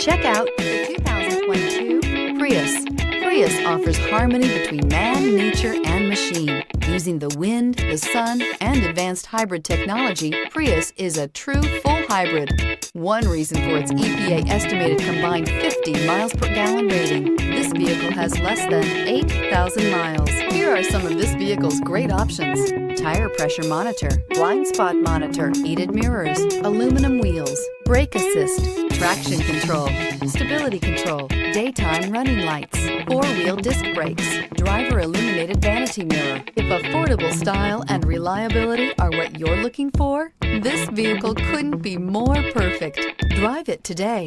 Check out the 2022 Prius. Prius offers harmony between man, nature, and machine. Using the wind, the sun, and advanced hybrid technology, Prius is a true full hybrid. One reason for its EPA estimated combined 50 miles per gallon rating. This vehicle has less than 8,000 miles. Here are some of this vehicle's great options: tire pressure monitor, blind spot monitor, heated mirrors, aluminum wheels, brake assist, traction control, stability control, daytime running lights, four-wheel disc brakes, driver illuminated vanity mirror. If affordable style and reliability are what you're looking for, this vehicle couldn't be more perfect. Drive it today.